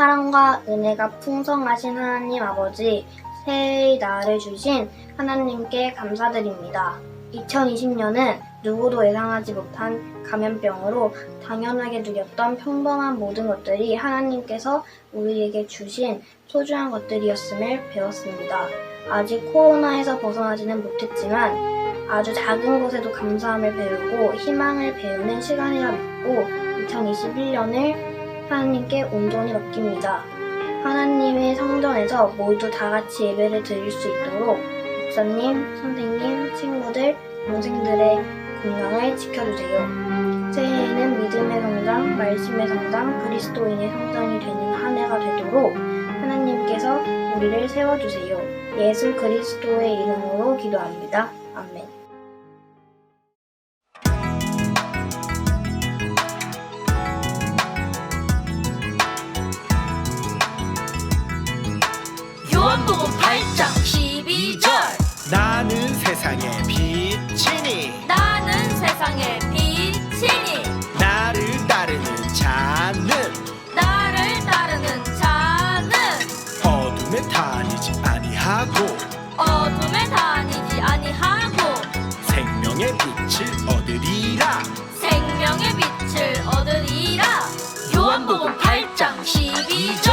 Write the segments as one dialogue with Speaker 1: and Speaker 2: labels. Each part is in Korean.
Speaker 1: 사랑과 은혜가 풍성하신 하나님 아버지, 새해의 날을 주신 하나님께 감사드립니다. 2020년은 누구도 예상하지 못한 감염병으로 당연하게 누렸던 평범한 모든 것들이 하나님께서 우리에게 주신 소중한 것들이었음을 배웠습니다. 아직 코로나에서 벗어나지는 못했지만 아주 작은 것에도 감사함을 배우고 희망을 배우는 시간이라 믿고 2021년을 하나님께 온전히 맡깁니다. 하나님의 성전에서 모두 다 같이 예배를 드릴 수 있도록 목사님, 선생님, 친구들, 동생들의 건강을 지켜주세요. 새해에는 믿음의 성장, 말씀의 성장, 그리스도인의 성장이 되는 한 해가 되도록 하나님께서 우리를 세워주세요. 예수 그리스도의 이름으로 기도합니다. 아멘.
Speaker 2: 요한복음 8장 12절
Speaker 3: 나는 세상의 빛이니
Speaker 2: 나는 세상의 빛이니
Speaker 3: 나를 따르는 자는 어둠에 다니지 아니하고 생명의 빛을 얻으리라.
Speaker 2: 요한복음 8장 12절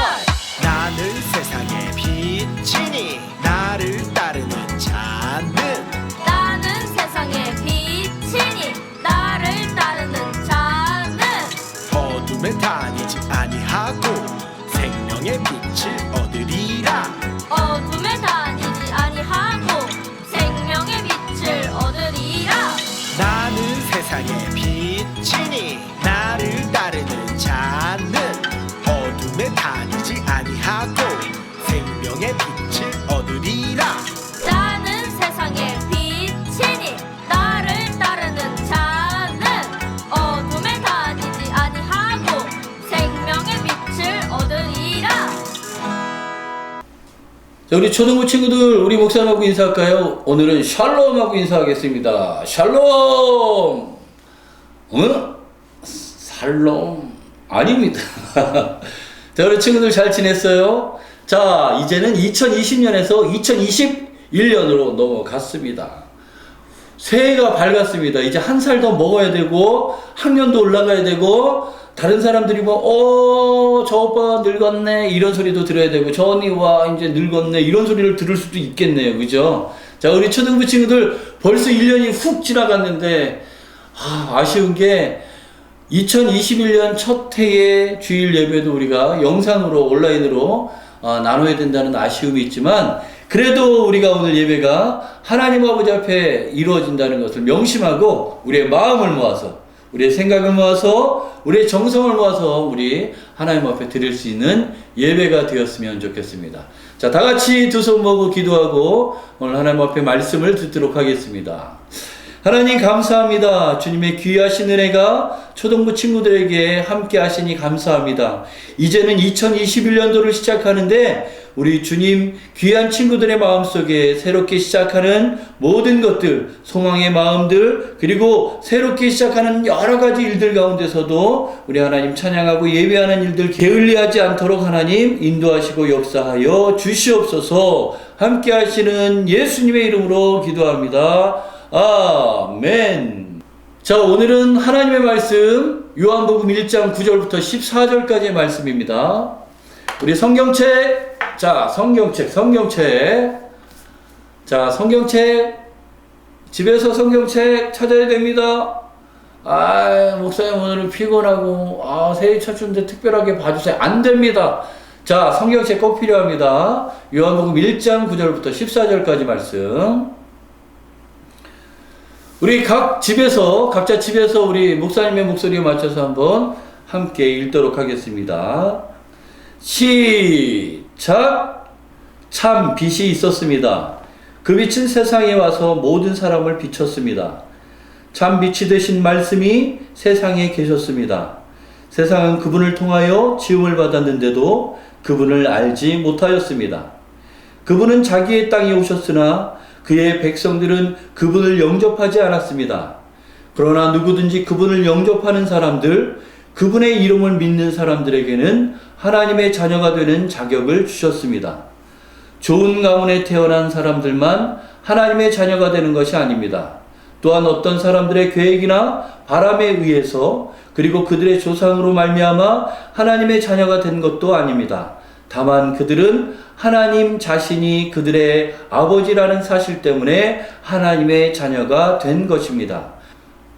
Speaker 3: 나는 세상의 빛이니 나를 따르는 자는
Speaker 2: 나는 세상의 빛이니 나를 따르는 자는
Speaker 3: 어둠에 다니지 아니하고 생명의 빛을 얻으리라.
Speaker 2: 어둠에 다니지 아니하고 생명의 빛을 얻으리라.
Speaker 3: 나는 세상의 빛이니 나를 따르는 자는 어둠에 다니지 아니하고 생명의 빛을 얻으리라.
Speaker 2: 나는 세상의 빛이니 나를 따르는 자는 어둠에 다니지 아니하고 생명의 빛을 얻으리라.
Speaker 4: 자, 우리 초등부 친구들, 우리 목사님하고 인사할까요? 오늘은 샬롬하고 인사하겠습니다. 샬롬! 응? 살롬? 아닙니다. 자, 우리 친구들 잘 지냈어요? 자, 이제는 2020년에서 2021년으로 넘어갔습니다. 새해가 밝았습니다. 이제 한 살 더 먹어야 되고, 학년도 올라가야 되고, 다른 사람들이 저 오빠 늙었네, 이런 소리도 들어야 되고, 저 언니 와, 이제 늙었네, 이런 소리를 들을 수도 있겠네요. 그죠? 자, 우리 초등부 친구들 벌써 1년이 훅 지나갔는데, 아쉬운 게, 2021년 첫 해의 주일 예배도 우리가 영상으로, 온라인으로 나눠야 된다는 아쉬움이 있지만, 그래도 우리가 오늘 예배가 하나님 아버지 앞에 이루어진다는 것을 명심하고, 우리의 마음을 모아서, 우리의 생각을 모아서, 우리의 정성을 모아서 우리 하나님 앞에 드릴 수 있는 예배가 되었으면 좋겠습니다. 자, 다 같이 두 손 모으고 기도하고 오늘 하나님 앞에 말씀을 듣도록 하겠습니다. 하나님 감사합니다. 주님의 귀하신 은혜가 초등부 친구들에게 함께 하시니 감사합니다. 이제는 2021년도를 시작하는데 우리 주님 귀한 친구들의 마음속에 새롭게 시작하는 모든 것들, 소망의 마음들, 그리고 새롭게 시작하는 여러 가지 일들 가운데서도 우리 하나님 찬양하고 예배하는 일들 게을리하지 않도록 하나님 인도하시고 역사하여 주시옵소서. 함께 하시는 예수님의 이름으로 기도합니다. 아멘. 자, 오늘은 하나님의 말씀 요한복음 1장 9절부터 14절까지의 말씀입니다. 우리 성경책, 자, 성경책. 자, 성경책, 집에서 성경책 찾아야 됩니다. 목사님 오늘은 피곤하고, 새해 첫 주인데 특별하게 봐주세요. 안 됩니다. 자, 성경책 꼭 필요합니다. 요한복음 1장 9절부터 14절까지 말씀. 우리 각자 집에서 우리 목사님의 목소리에 맞춰서 한번 함께 읽도록 하겠습니다. 시작! 참 빛이 있었습니다. 그 빛은 세상에 와서 모든 사람을 비췄습니다. 참 빛이 되신 말씀이 세상에 계셨습니다. 세상은 그분을 통하여 지음을 받았는데도 그분을 알지 못하였습니다. 그분은 자기의 땅에 오셨으나 그의 백성들은 그분을 영접하지 않았습니다. 그러나 누구든지 그분을 영접하는 사람들, 그분의 이름을 믿는 사람들에게는 하나님의 자녀가 되는 자격을 주셨습니다. 좋은 가문에 태어난 사람들만 하나님의 자녀가 되는 것이 아닙니다. 또한 어떤 사람들의 계획이나 바람에 의해서 그리고 그들의 조상으로 말미암아 하나님의 자녀가 된 것도 아닙니다. 다만 그들은 하나님 자신이 그들의 아버지라는 사실 때문에 하나님의 자녀가 된 것입니다.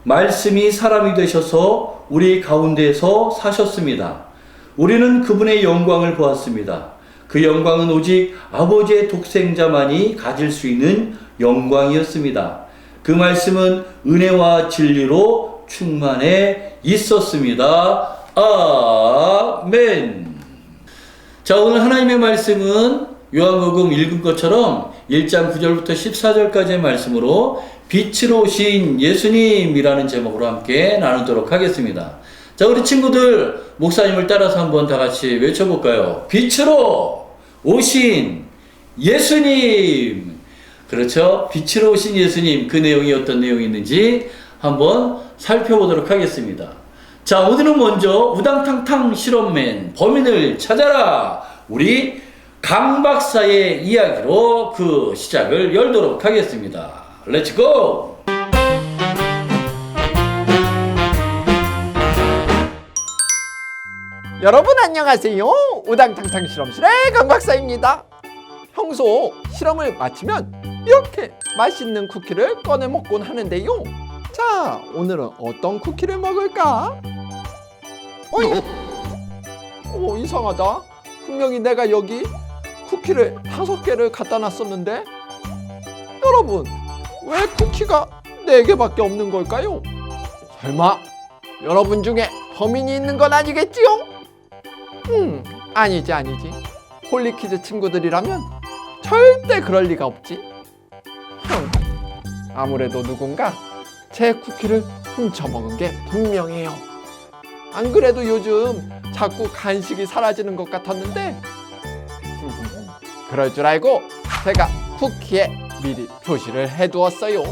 Speaker 4: 말씀이 사람이 되셔서 우리 가운데서 사셨습니다. 우리는 그분의 영광을 보았습니다. 그 영광은 오직 아버지의 독생자만이 가질 수 있는 영광이었습니다. 그 말씀은 은혜와 진리로 충만해 있었습니다. 아멘. 자, 오늘 하나님의 말씀은 요한복음 읽은 것처럼 1장 9절부터 14절까지의 말씀으로 빛으로 오신 예수님이라는 제목으로 함께 나누도록 하겠습니다. 자, 우리 친구들 목사님을 따라서 한번 다 같이 외쳐볼까요? 빛으로 오신 예수님. 그렇죠? 빛으로 오신 예수님, 그 내용이 어떤 내용이 있는지 한번 살펴보도록 하겠습니다. 자, 오늘은 먼저 우당탕탕 실험맨 범인을 찾아라, 우리 강 박사의 이야기로 그 시작을 열도록 하겠습니다. 렛츠고!
Speaker 5: 여러분 안녕하세요. 우당탕탕 실험실의 강 박사입니다. 평소 실험을 마치면 이렇게 맛있는 쿠키를 꺼내 먹곤 하는데요. 자, 오늘은 어떤 쿠키를 먹을까? 어이? 이상하다. 분명히 내가 여기 쿠키를 5개를 갖다 놨었는데, 여러분, 왜 쿠키가 4개밖에 없는 걸까요? 설마 여러분 중에 범인이 있는 건 아니겠지요? 아니지. 홀리키즈 친구들이라면 절대 그럴 리가 없지. 아무래도 누군가 제 쿠키를 훔쳐먹은 게 분명해요. 안 그래도 요즘 자꾸 간식이 사라지는 것 같았는데, 그럴 줄 알고 제가 쿠키에 미리 표시를 해두었어요.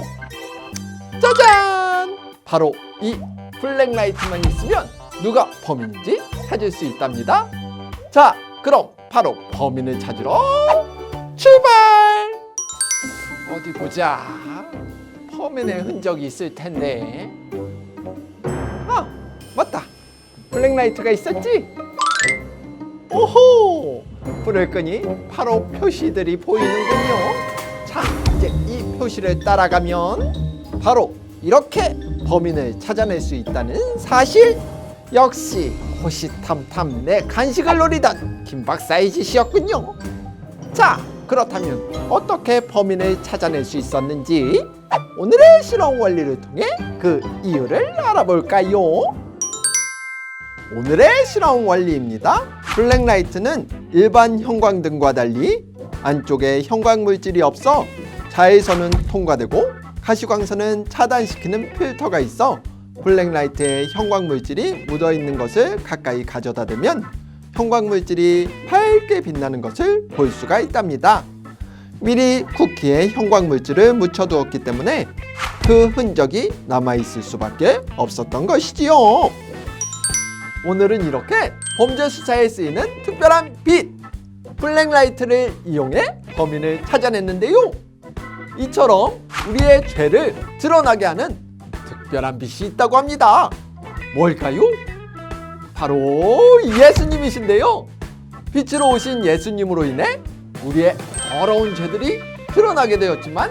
Speaker 5: 짜잔! 바로 이 블랙라이트만 있으면 누가 범인인지 찾을 수 있답니다. 자, 그럼 바로 범인을 찾으러 출발! 어디 보자. 범인의 흔적이 있을 텐데. 아, 맞다. 블랙라이트가 있었지? 오호! 불을 끄니 바로 표시들이 보이는군요. 자, 이제 이 표시를 따라가면 바로 이렇게 범인을 찾아낼 수 있다는 사실. 역시 호시탐탐 내 간식을 노리던 김 박사의 짓이었군요. 자, 그렇다면 어떻게 범인을 찾아낼 수 있었는지 오늘의 실험 원리를 통해 그 이유를 알아볼까요? 오늘의 실험 원리입니다. 블랙라이트는 일반 형광등과 달리 안쪽에 형광물질이 없어 자외선은 통과되고 가시광선은 차단시키는 필터가 있어 블랙라이트에 형광물질이 묻어있는 것을 가까이 가져다 대면 형광물질이 밝게 빛나는 것을 볼 수가 있답니다. 미리 쿠키에 형광물질을 묻혀두었기 때문에 그 흔적이 남아있을 수밖에 없었던 것이지요. 오늘은 이렇게 범죄 수사에 쓰이는 특별한 빛, 블랙라이트를 이용해 범인을 찾아냈는데요. 이처럼 우리의 죄를 드러나게 하는 특별한 빛이 있다고 합니다. 뭘까요? 바로 예수님이신데요. 빛으로 오신 예수님으로 인해 우리의 더러운 죄들이 드러나게 되었지만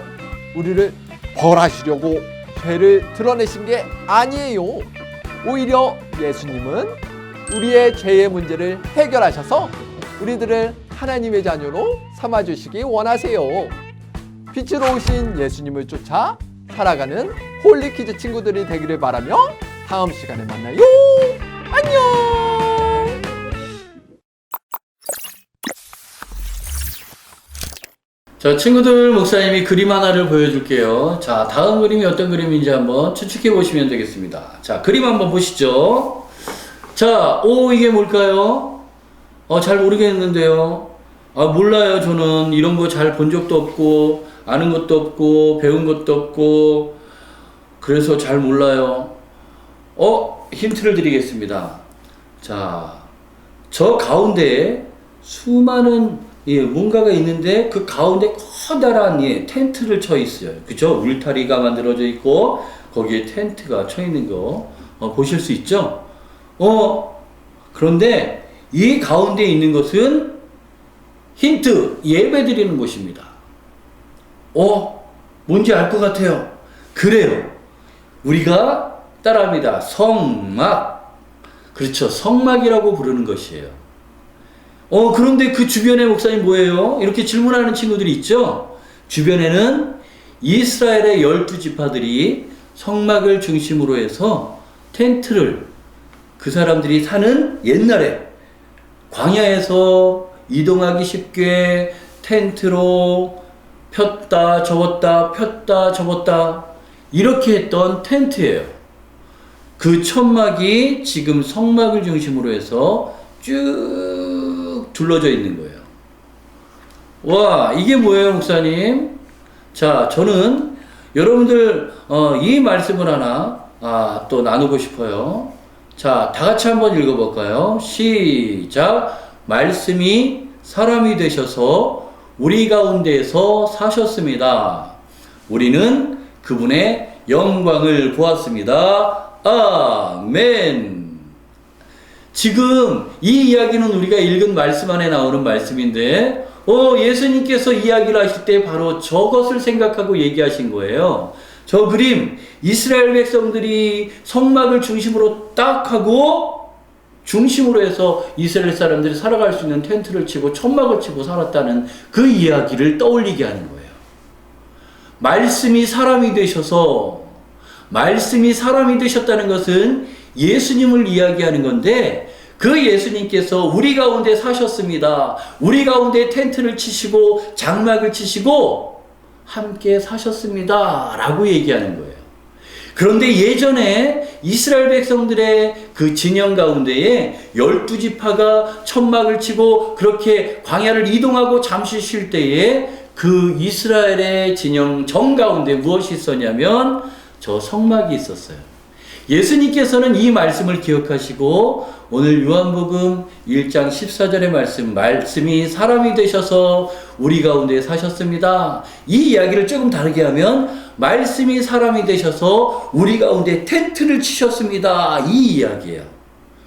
Speaker 5: 우리를 벌하시려고 죄를 드러내신 게 아니에요. 오히려 예수님은 우리의 죄의 문제를 해결하셔서 우리들을 하나님의 자녀로 삼아주시기 원하세요. 빛으로 오신 예수님을 쫓아 살아가는 홀리키즈 친구들이 되기를 바라며 다음 시간에 만나요. 안녕.
Speaker 4: 자, 친구들, 목사님이 그림 하나를 보여줄게요. 자, 다음 그림이 어떤 그림인지 한번 추측해 보시면 되겠습니다. 자, 그림 한번 보시죠. 자, 이게 뭘까요? 잘 모르겠는데요. 몰라요. 저는 이런 거 잘 본 적도 없고 아는 것도 없고 배운 것도 없고 그래서 잘 몰라요. 힌트를 드리겠습니다. 자, 저 가운데에 수많은 뭔가가 있는데 그 가운데 커다란 텐트를 쳐 있어요. 그죠? 울타리가 만들어져 있고 거기에 텐트가 쳐 있는 거 보실 수 있죠? 그런데 이 가운데 있는 것은 힌트, 예배 드리는 곳입니다. 뭔지 알 것 같아요. 그래요. 우리가 따라합니다. 성막. 그렇죠. 성막이라고 부르는 것이에요. 그런데 그 주변에 목사님 뭐예요? 이렇게 질문하는 친구들이 있죠? 주변에는 이스라엘의 12지파들이 성막을 중심으로 해서 텐트를 그 사람들이 사는 옛날에 광야에서 이동하기 쉽게 텐트로 폈다 접었다 폈다 접었다 이렇게 했던 텐트예요. 그 천막이 지금 성막을 중심으로 해서 쭉 둘러져 있는 거예요. 와, 이게 뭐예요, 목사님? 자, 저는 여러분들 이 말씀을 하나 또 나누고 싶어요. 자, 다 같이 한번 읽어볼까요? 시작. 말씀이 사람이 되셔서 우리 가운데에서 사셨습니다. 우리는 그분의 영광을 보았습니다. 아멘. 지금 이 이야기는 우리가 읽은 말씀 안에 나오는 말씀인데 예수님께서 이야기를 하실 때 바로 저것을 생각하고 얘기하신 거예요. 저 그림, 이스라엘 백성들이 성막을 중심으로 딱 하고 중심으로 해서 이스라엘 사람들이 살아갈 수 있는 텐트를 치고 천막을 치고 살았다는 그 이야기를 떠올리게 하는 거예요. 말씀이 사람이 되셨다는 것은 예수님을 이야기하는 건데 그 예수님께서 우리 가운데 사셨습니다. 우리 가운데 텐트를 치시고 장막을 치시고 함께 사셨습니다. 라고 얘기하는 거예요. 그런데 예전에 이스라엘 백성들의 그 진영 가운데에 12지파가 천막을 치고 그렇게 광야를 이동하고 잠시 쉴 때에 그 이스라엘의 진영 정 가운데 무엇이 있었냐면 저 성막이 있었어요. 예수님께서는 이 말씀을 기억하시고 오늘 요한복음 1장 14절의 말씀이 사람이 되셔서 우리 가운데 사셨습니다. 이 이야기를 조금 다르게 하면 말씀이 사람이 되셔서 우리 가운데 텐트를 치셨습니다. 이 이야기예요.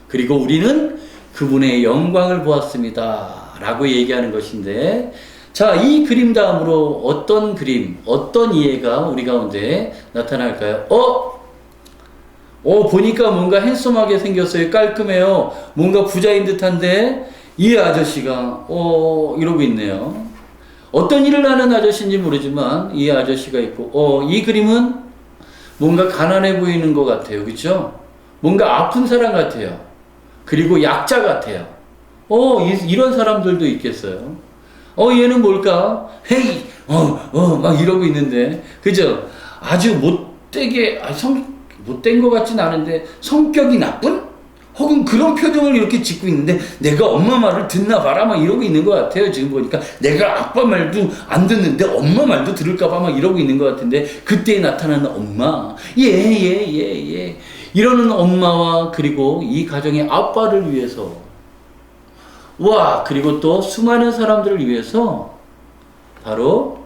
Speaker 4: 그리고 우리는 그분의 영광을 보았습니다. 라고 얘기하는 것인데 자, 이 그림 다음으로 어떤 그림, 어떤 이해가 우리 가운데 나타날까요? 보니까 뭔가 핸섬하게 생겼어요. 깔끔해요. 뭔가 부자인 듯한데 이 아저씨가 이러고 있네요. 어떤 일을 하는 아저씨인지 모르지만 이 아저씨가 있고 이 그림은 뭔가 가난해 보이는 것 같아요. 그렇죠? 뭔가 아픈 사람 같아요. 그리고 약자 같아요. 이런 사람들도 있겠어요. 얘는 뭘까? 헤이 막 이러고 있는데 그죠? 아주 못되게 못된 것 같진 않은데 성격이 나쁜? 혹은 그런 표정을 이렇게 짓고 있는데 내가 엄마 말을 듣나 봐라 막 이러고 있는 것 같아요. 지금 보니까 내가 아빠 말도 안 듣는데 엄마 말도 들을까 봐 막 이러고 있는 것 같은데 그때 나타나는 엄마 예 이러는 엄마와 그리고 이 가정의 아빠를 위해서 그리고 또 수많은 사람들을 위해서 바로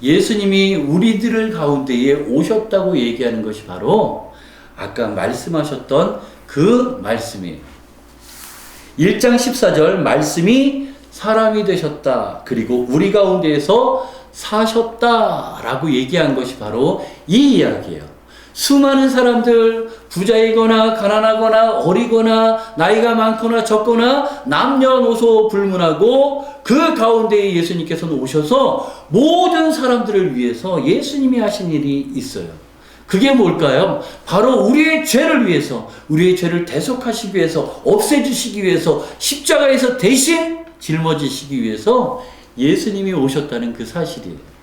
Speaker 4: 예수님이 우리들 가운데에 오셨다고 얘기하는 것이 바로 아까 말씀하셨던 그 말씀이에요. 1장 14절 말씀이 사람이 되셨다. 그리고 우리 가운데에서 사셨다. 라고 얘기한 것이 바로 이 이야기예요. 수많은 사람들 부자이거나 가난하거나 어리거나 나이가 많거나 적거나 남녀노소 불문하고 그 가운데에 예수님께서는 오셔서 모든 사람들을 위해서 예수님이 하신 일이 있어요. 그게 뭘까요? 바로 우리의 죄를 위해서, 우리의 죄를 대속하시기 위해서, 없애주시기 위해서, 십자가에서 대신 짊어지시기 위해서 예수님이 오셨다는 그 사실이에요.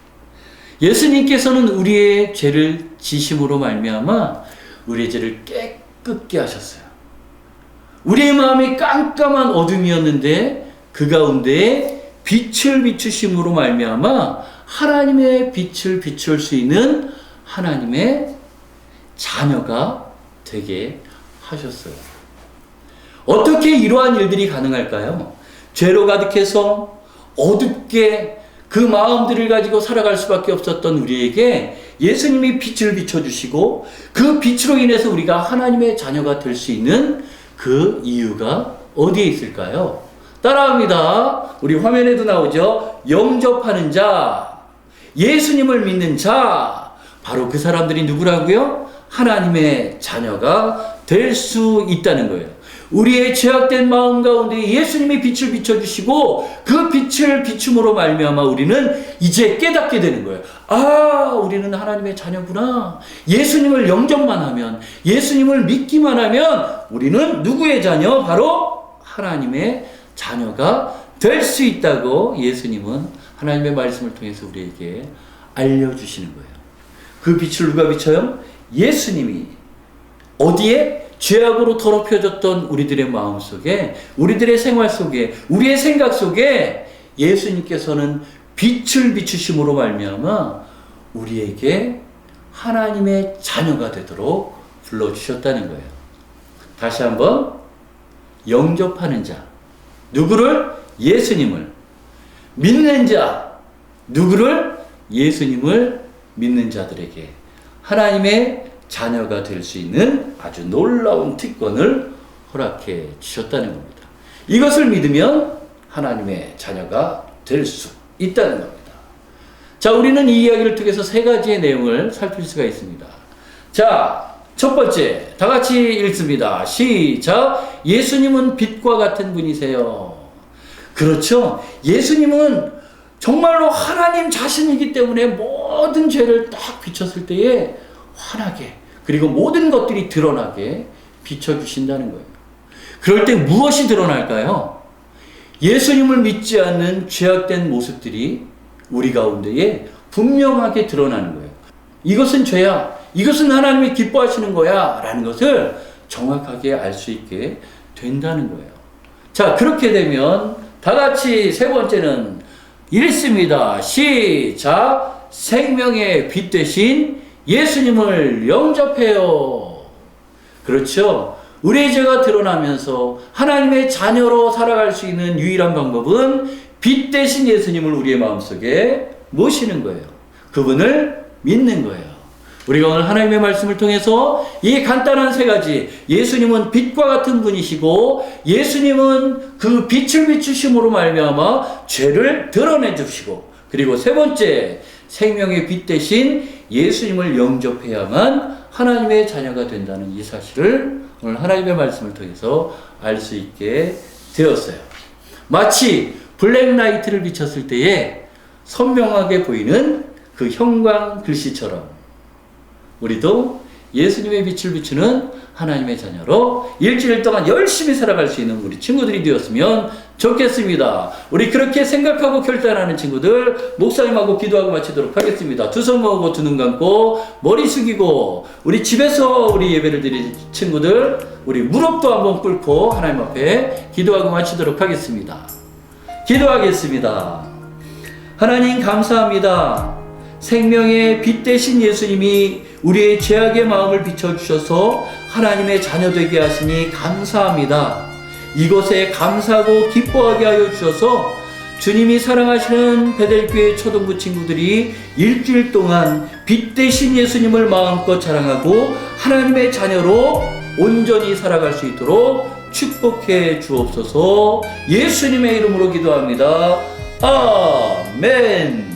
Speaker 4: 예수님께서는 우리의 죄를 지심으로 말미암아 우리의 죄를 깨끗게 하셨어요. 우리의 마음이 깜깜한 어둠이었는데 그 가운데 빛을 비추심으로 말미암아 하나님의 빛을 비출 수 있는 하나님의 자녀가 되게 하셨어요. 어떻게 이러한 일들이 가능할까요? 죄로 가득해서 어둡게 그 마음들을 가지고 살아갈 수밖에 없었던 우리에게 예수님이 빛을 비춰주시고 그 빛으로 인해서 우리가 하나님의 자녀가 될 수 있는 그 이유가 어디에 있을까요? 따라합니다. 우리 화면에도 나오죠. 영접하는 자, 예수님을 믿는 자, 바로 그 사람들이 누구라고요? 하나님의 자녀가 될 수 있다는 거예요. 우리의 죄악된 마음 가운데 예수님이 빛을 비춰주시고 그 빛을 비춤으로 말미암아 우리는 이제 깨닫게 되는 거예요. 아, 우리는 하나님의 자녀구나. 예수님을 영접만 하면, 예수님을 믿기만 하면 우리는 누구의 자녀? 바로 하나님의 자녀가 될 수 있다고 예수님은 하나님의 말씀을 통해서 우리에게 알려주시는 거예요. 그 빛을 누가 비춰요? 예수님이. 어디에? 죄악으로 더럽혀졌던 우리들의 마음 속에, 우리들의 생활 속에, 우리의 생각 속에 예수님께서는 빛을 비추심으로 말미암아 우리에게 하나님의 자녀가 되도록 불러주셨다는 거예요. 다시 한번, 영접하는 자, 누구를? 예수님을. 믿는 자, 누구를? 예수님을 믿는 자들에게 하나님의 자녀가 될 수 있는 아주 놀라운 특권을 허락해 주셨다는 겁니다. 이것을 믿으면 하나님의 자녀가 될 수 있다는 겁니다. 자, 우리는 이 이야기를 통해서 세 가지의 내용을 살필 수가 있습니다. 자, 첫 번째, 다 같이 읽습니다. 시작. 예수님은 빛과 같은 분이세요. 그렇죠. 예수님은 정말로 하나님 자신이기 때문에 모든 죄를 딱 비췄을 때에 환하게, 그리고 모든 것들이 드러나게 비춰주신다는 거예요. 그럴 때 무엇이 드러날까요? 예수님을 믿지 않는 죄악된 모습들이 우리 가운데에 분명하게 드러나는 거예요. 이것은 죄야, 이것은 하나님이 기뻐하시는 거야 라는 것을 정확하게 알 수 있게 된다는 거예요. 자, 그렇게 되면 다 같이 세 번째는 읽습니다. 시작. 생명의 빛 대신 예수님을 영접해요. 그렇죠. 우리의 죄가 드러나면서 하나님의 자녀로 살아갈 수 있는 유일한 방법은 빛 대신 예수님을 우리의 마음속에 모시는 거예요. 그분을 믿는 거예요. 우리가 오늘 하나님의 말씀을 통해서 이 간단한 세 가지, 예수님은 빛과 같은 분이시고 예수님은 그 빛을 비추심으로 말미암아 죄를 드러내 주시고, 그리고 세 번째, 생명의 빛 대신 예수님을 영접해야만 하나님의 자녀가 된다는 이 사실을 오늘 하나님의 말씀을 통해서 알 수 있게 되었어요. 마치 블랙라이트를 비쳤을 때에 선명하게 보이는 그 형광 글씨처럼 우리도 예수님의 빛을 비추는 하나님의 자녀로 일주일 동안 열심히 살아갈 수 있는 우리 친구들이 되었으면 좋겠습니다. 우리 그렇게 생각하고 결단하는 친구들, 목사님하고 기도하고 마치도록 하겠습니다. 두 손 모으고 두 눈 감고 머리 숙이고, 우리 집에서 우리 예배를 드릴 친구들, 우리 무릎도 한번 꿇고 하나님 앞에 기도하고 마치도록 하겠습니다. 기도하겠습니다. 하나님 감사합니다. 생명의 빛 대신 예수님이 우리의 죄악의 마음을 비춰주셔서 하나님의 자녀 되게 하시니 감사합니다. 이곳에 감사하고 기뻐하게 하여 주셔서 주님이 사랑하시는 베델교회 초등부 친구들이 일주일 동안 빛 대신 예수님을 마음껏 자랑하고 하나님의 자녀로 온전히 살아갈 수 있도록 축복해 주옵소서. 예수님의 이름으로 기도합니다. 아멘.